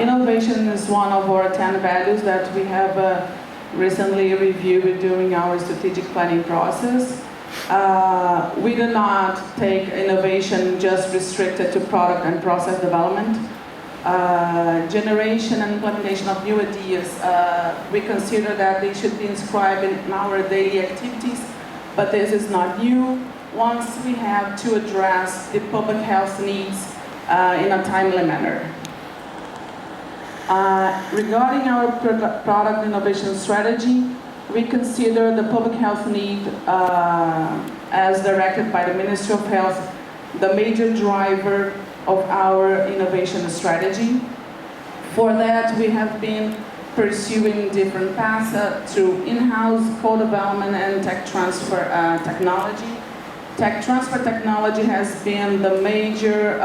Innovation is one of our 10 values that we have recently reviewed during our strategic planning process. We do not take innovation just restricted to product and process development. Generation and implementation of new ideas, we consider that they should be inscribed in our daily activities, but this is not new once we have to address the public health needs in a timely manner. Regarding our product innovation strategy, we consider the public health need as directed by the Ministry of Health the major driver of our innovation strategy. For that, we have been pursuing different paths through in-house co-development and tech transfer technology. Tech transfer technology has been the major,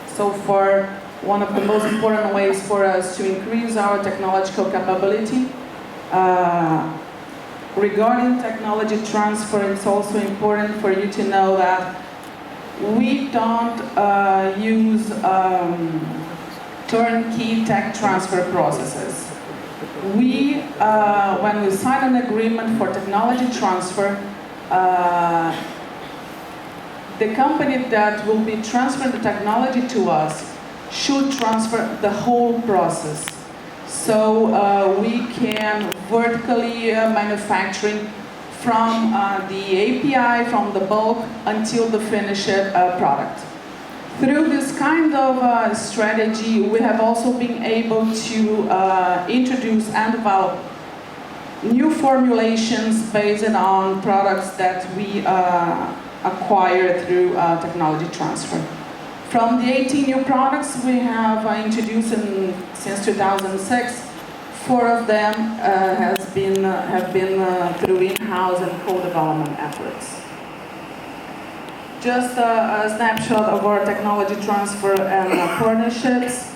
so far, one of the most important ways for us to increase our technological capability. Regarding technology transfer, it's also important for you to know that we don't use turnkey tech transfer processes. When we sign an agreement for technology transfer, the company that will be transferring the technology to us should transfer the whole process. So we can vertically manufacturing from the API, from the bulk, until the finished product. Through this kind of strategy, we have also been able to introduce and develop new formulations based on products that we acquire through technology transfer. From the 18 new products we have introduced since 2006, 4 of them have been through in-house and co-development efforts. Just a snapshot of our technology transfer and partnerships.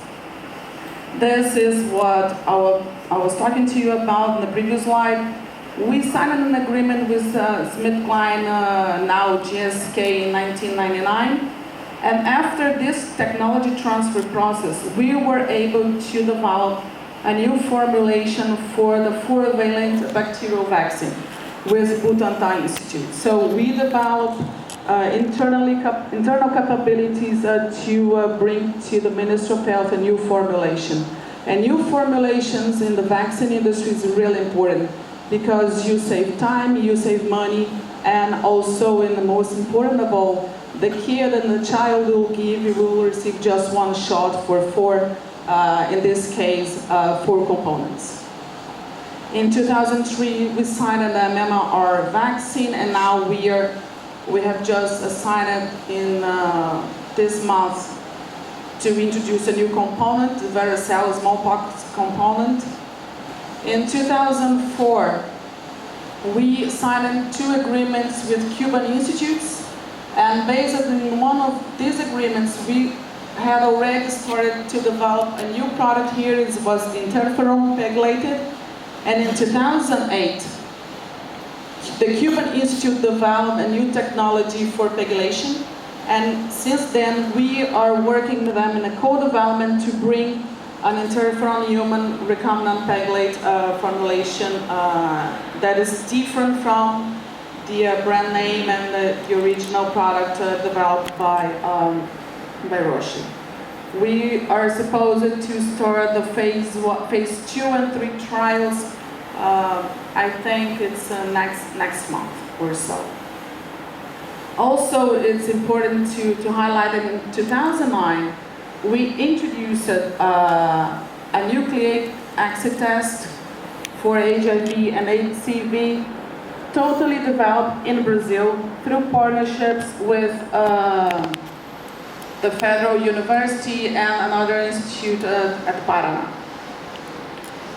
This is what I was talking to you about in the previous slide. We signed an agreement with SmithKline, now GSK, in 1999. And after this technology transfer process, we were able to develop a new formulation for the 4-valent bacterial vaccine with Butantan Institute. So we developed internal capabilities to bring to the Ministry of Health a new formulation. And new formulations in the vaccine industry is really important because you save time, you save money, and also, and the most important of all, the kid and the child will receive just one shot for 4, in this case, 4 components. In 2003, we signed an MMR vaccine, and now we have just signed in this month to introduce a new component, the varicella smallpox component. In 2004, we signed 2 agreements with Cuban institutes. And based on one of these agreements, we had already started to develop a new product here. It was the interferon pegylated. And in 2008, the Cuban Institute developed a new technology for pegylation. And since then, we are working with them in a co-development to bring an interferon human recombinant pegylate formulation that is different from the brand name and the original product developed by Roche. We are supposed to start the phase 2 and 3 trials. I think it's next month or so. Also, it's important to highlight that in 2009, we introduced a nucleic acid test for HIV and HCV, totally developed in Brazil through partnerships with the Federal University and another institute at Paraná.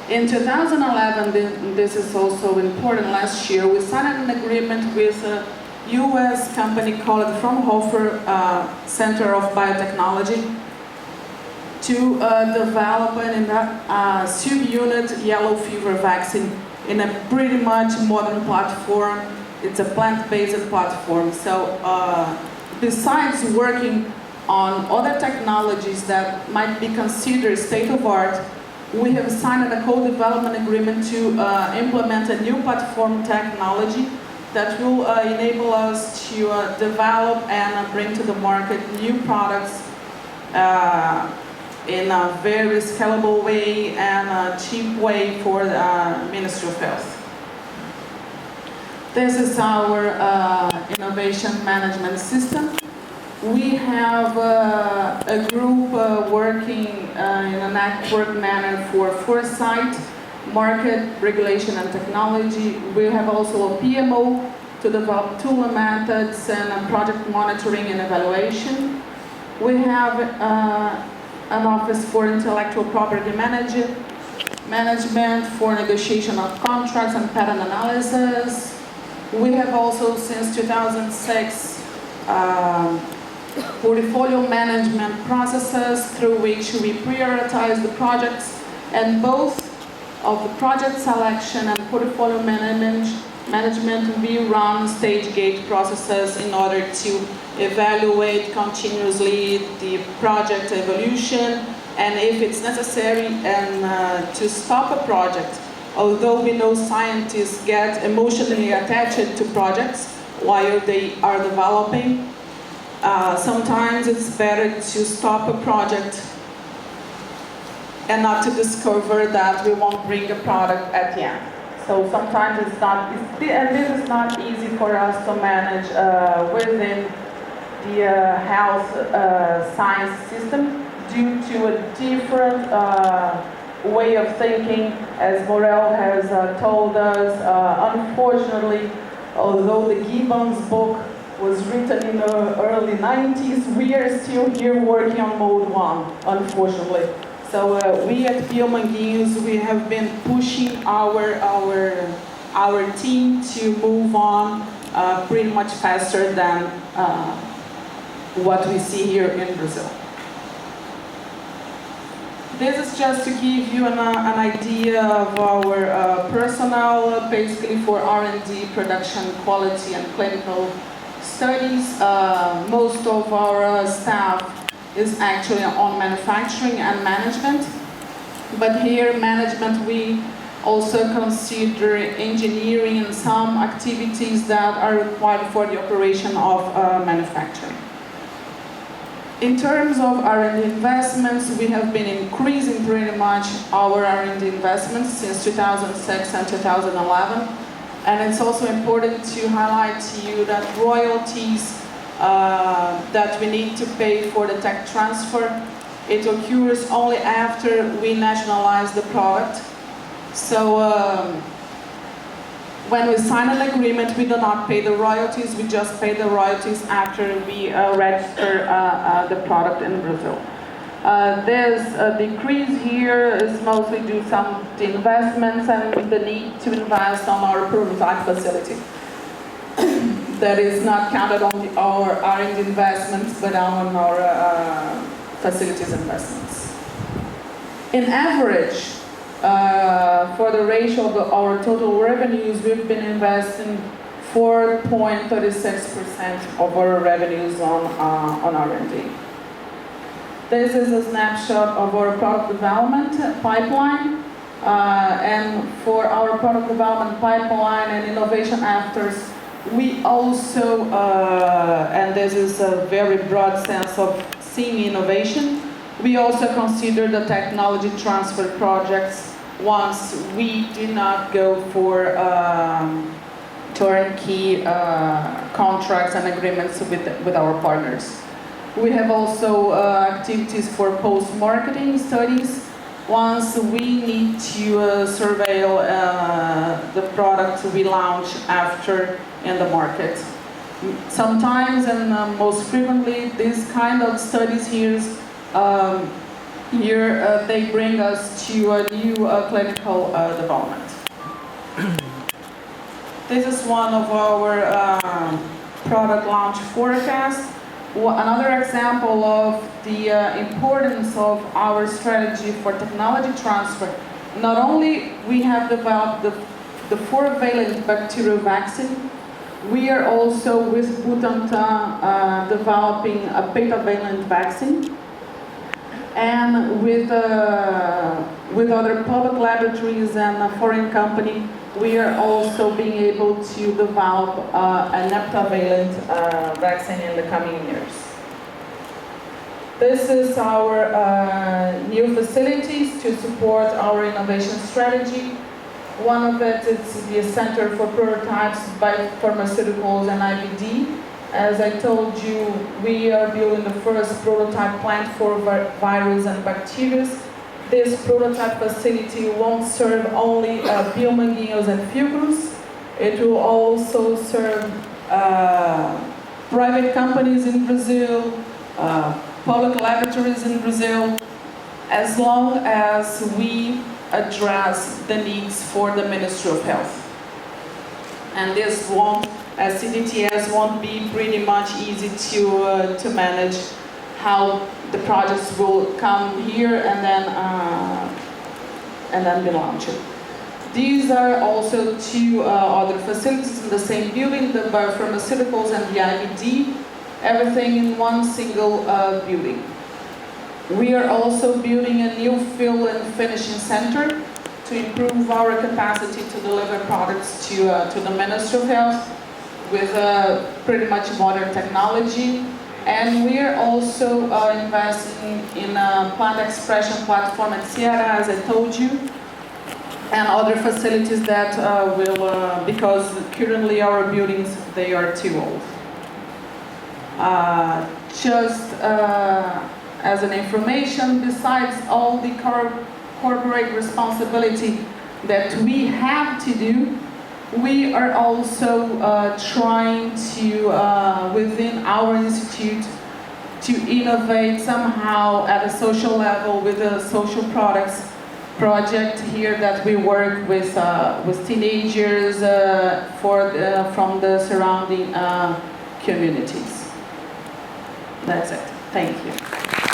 In 2011, this is also important, last year, we signed an agreement with a US company called Fraunhofer Center of Biotechnology to develop an subunit yellow fever vaccine in a pretty much modern platform. It's a plant-based platform. So besides working on other technologies that might be considered state-of-art, we have signed a co-development agreement to implement a new platform technology that will enable us to develop and bring to the market new products in a very scalable way and a cheap way for the Ministry of Health. This is our innovation management system. We have a group working in a network manner for foresight, market, regulation and technology. We have also a PMO to develop tool and methods and project monitoring and evaluation. We have an office for intellectual property management, for negotiation of contracts and patent analysis. We have also, since 2006, portfolio management processes through which we prioritize the projects, and both of the project selection and portfolio management we run stage gate processes in order to evaluate continuously the project evolution, and if it's necessary, and to stop a project. Although we know scientists get emotionally attached to projects while they are developing, sometimes it's better to stop a project and not to discover that we won't bring a product at the end. So sometimes it's not, and this is not easy for us to manage within the health science system due to a different way of thinking, as Morel has told us. Unfortunately, although the Gibbons book was written in the early 90s, we are still here working on mode 1, unfortunately. So we at Biomanguinhos, we have been pushing our team to move on pretty much faster than what we see here in Brazil. This is just to give you an idea of our personnel, basically for R&D, production, quality, and clinical studies. Most of our staff is actually on manufacturing and management. But here, management, we also consider engineering and some activities that are required for the operation of manufacturing. In terms of R&D investments, we have been increasing pretty much our R&D investments since 2006 and 2011. And it's also important to highlight to you that royalties that we need to pay for the tech transfer, it occurs only after we nationalize the product. So when we sign an agreement, we do not pay the royalties, we just pay the royalties after we register the product in Brazil. There's a decrease here is mostly due to some investments and the need to invest on our prototype facility. That is not counted on our R&D investments, but on our facilities investments. In average, for the ratio of our total revenues, we've been investing 4.36% of our revenues on R&D. This is a snapshot of our product development pipeline. And for our product development pipeline and innovation efforts, we also, and this is a very broad sense of seeing innovation, we also consider the technology transfer projects once we do not go for turnkey contracts and agreements with our partners. We have also activities for post-marketing studies once we need to surveil the product we launch after in the market. Sometimes, and most frequently, these kind of studies here, they bring us to a new clinical development. This is one of our product launch forecasts. Another example of the importance of our strategy for technology transfer. Not only we have developed the 4-valent bacterial vaccine, We are also with Butantan developing a pentavalent vaccine, and with other public laboratories and a foreign company, we are also being able to develop an heptavalent vaccine in the coming years. This is our new facilities to support our innovation strategy. One of it is the Center for Prototypes, Biopharmaceuticals and IVD. As I told you, we are building the first prototype plant for viruses and bacteria. This prototype facility won't serve only Biomanguinhos and Filgros. It will also serve private companies in Brazil, public laboratories in Brazil, as long as we address the needs for the Ministry of Health. And this won't, as CDTS, won't be pretty much easy to manage how the projects will come here and then be launched. These are also two other facilities in the same building, the biopharmaceuticals and the IVD, everything in one single building. We are also building a new fill and finishing center to improve our capacity to deliver products to the Ministry of Health with pretty much modern technology. And we are also investing in a plant expression platform at Ceará, as I told you, and other facilities that will, because currently our buildings, they are too old. Just as an information, besides all the corporate responsibility that we have to do, we are also trying to, within our institute, to innovate somehow at a social level with a social products project here that we work with teenagers from the surrounding communities. That's it. Thank you.